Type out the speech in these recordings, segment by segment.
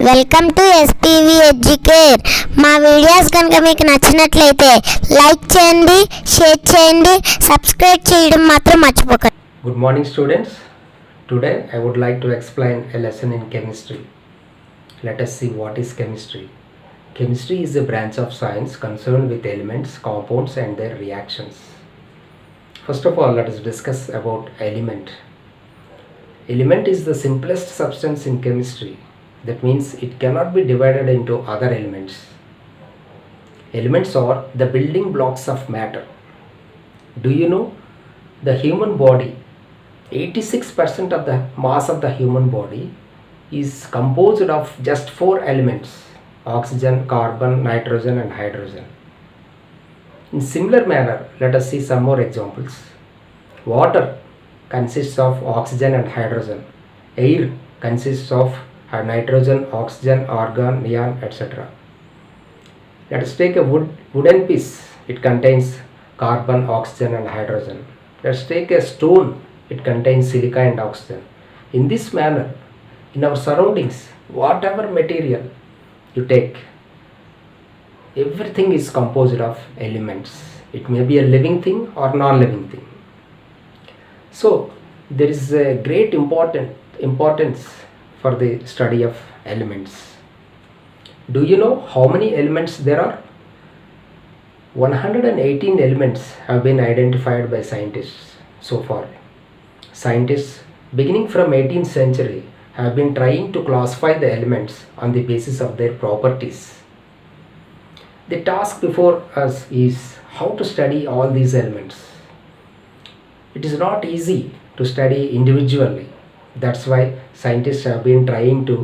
Welcome to SPV educare. మా videos కనుక మీకు నచ్చినట్లయితే లైక్ చేయండి, షేర్ చేయండి, సబ్స్క్రైబ్ చేయడం మాత్రం మర్చిపోకండి. Good morning students. Today I would like to explain a lesson in chemistry. Let us see what is chemistry. Chemistry is a branch of science concerned with elements, compounds and their reactions. First of all, let us discuss about element. Element is the simplest substance in chemistry. That means it cannot be divided into other elements. Elements are the building blocks of matter. Do you know the human body, 86% of the mass of the human body is composed of just 4 elements: oxygen, carbon, nitrogen and hydrogen. In similar manner, let us see some more examples. Water consists of oxygen and hydrogen. Air consists of nitrogen, oxygen, argon, neon, etc. Let us take a wooden piece. It contains carbon, oxygen and hydrogen. Let's take a stone. It contains silica and oxygen. In this manner, in our surroundings, whatever material you take, everything is composed of elements. It may be a living thing or non-living thing. So there is a great importance for the study of elements. Do you know how many elements there are? 118 elements have been identified by scientists so far. Scientists beginning from 18th century have been trying to classify the elements on the basis of their properties. The task before us is how to study all these elements. It is not easy to study individually. That's why scientists have been trying to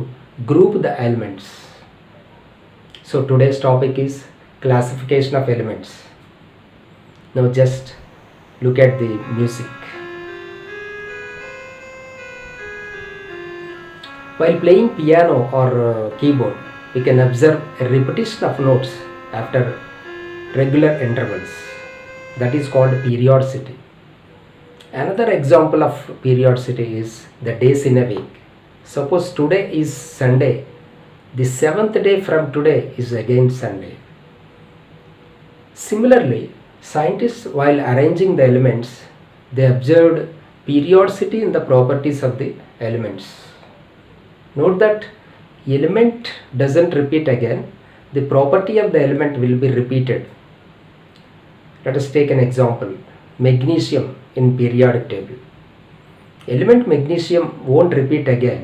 group the elements. So today's topic is classification of elements. Now just look at the music. While playing piano or keyboard, we can observe a repetition of notes after regular intervals. That is called periodicity. Another example of periodicity is the days in a week. Suppose today is Sunday, the 7th day from today is again Sunday. Similarly, scientists, while arranging the elements, they observed periodicity in the properties of the elements. Note that element doesn't repeat again. The property of the element will be repeated. Let us take an example. Magnesium in periodic table. Element magnesium won't repeat again,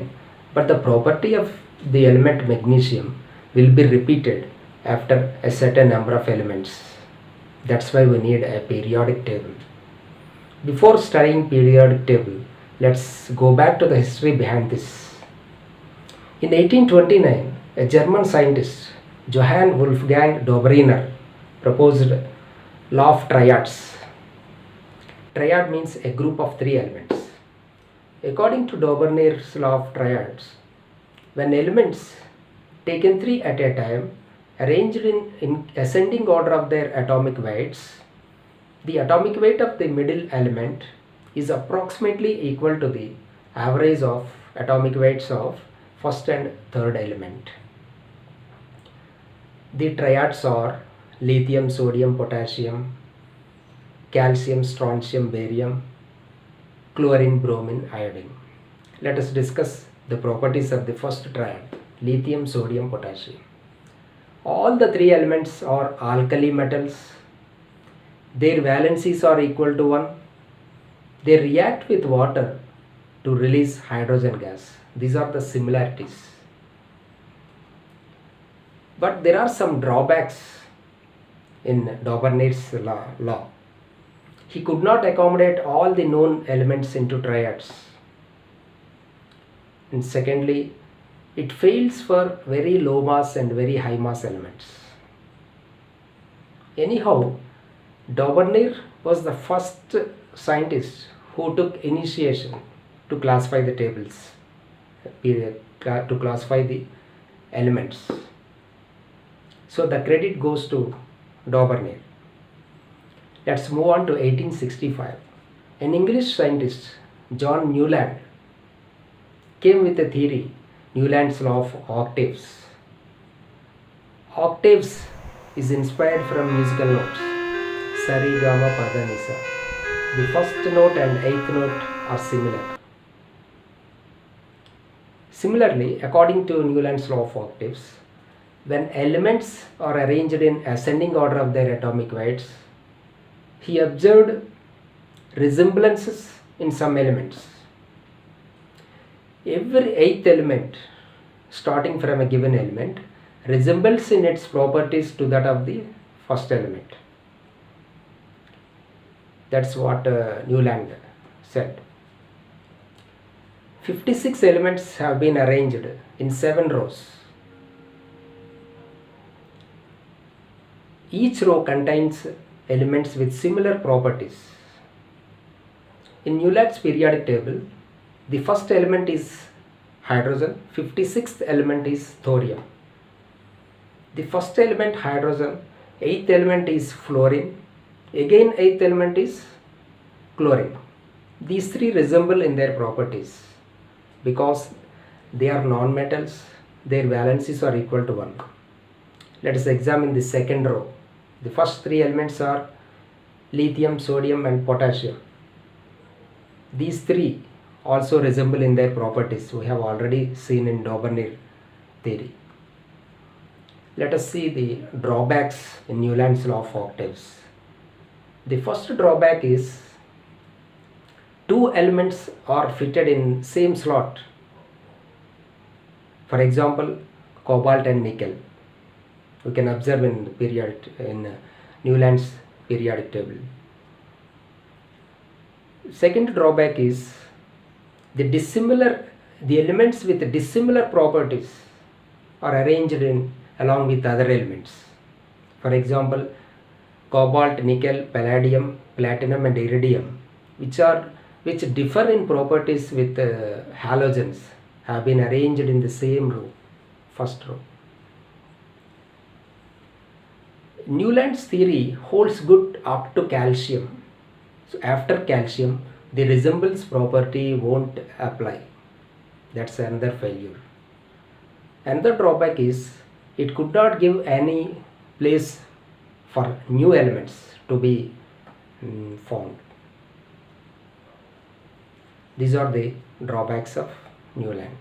but the property of the element magnesium will be repeated after a certain number of elements. That's why we need a periodic table. Before studying periodic table, let's go back to the history behind this. In 1829, a German scientist, Johann Wolfgang Dobereiner, proposed law of triads. Triad means a group of 3 elements. According to Dobereiner's law of triads, when elements taken 3 at a time, arranged in ascending order of their atomic weights, the atomic weight of the middle element is approximately equal to the average of atomic weights of first and third element. The triads are lithium, sodium, potassium, calcium, strontium, barium, chlorine, bromine, iodine. Let us discuss the properties of the first triad, lithium, sodium, potassium. All the 3 elements are alkali metals. Their valencies are equal to 1. They react with water to release hydrogen gas. These are the similarities. But there are some drawbacks in Dobereiner's law. He could not accommodate all the known elements into triads. And secondly, it fails for very low mass and very high mass elements. Anyhow, Dobereiner was the first scientist who took initiation to classify the tables, to classify the elements. So the credit goes to Dobereiner. Let's move on to 1865. An English scientist, John Newland, came with a theory Newland's law of octaves. Octaves is inspired from musical notes. Sari, Gama, Pada, Nisa. The first note and eighth note are similar. Similarly, according to Newland's law of octaves, when elements are arranged in ascending order of their atomic weights, he observed resemblances in some elements. Every eighth element starting from a given element resembles in its properties to that of the first element. That's what Newland said. 56 elements have been arranged in 7 rows. Each row contains elements with similar properties. In Newland's periodic table, the first element is hydrogen, 56th element is thorium. The first element hydrogen, 8th element is fluorine, again 8th element is chlorine. These three resemble in their properties because they are non-metals, their valencies are equal to 1. Let us examine the second row. The first 3 elements are lithium, sodium and potassium. These 3 also resemble in their properties. We have already seen in Daubeney theory. Let us see the drawbacks in Newland's law of octaves. The first drawback is 2 elements are fitted in same slot. For example, cobalt and nickel. We can observe in Newland's periodic table. Second drawback is the elements with dissimilar properties are arranged along with other elements. For example, cobalt, nickel, palladium, platinum and iridium, which differ in properties with halogens, have been arranged in the same row, first row. Newland's theory holds good up to calcium. So after calcium, the resemblance property won't apply. That's another failure. Another drawback is it could not give any place for new elements to be found. These are the drawbacks of Newland.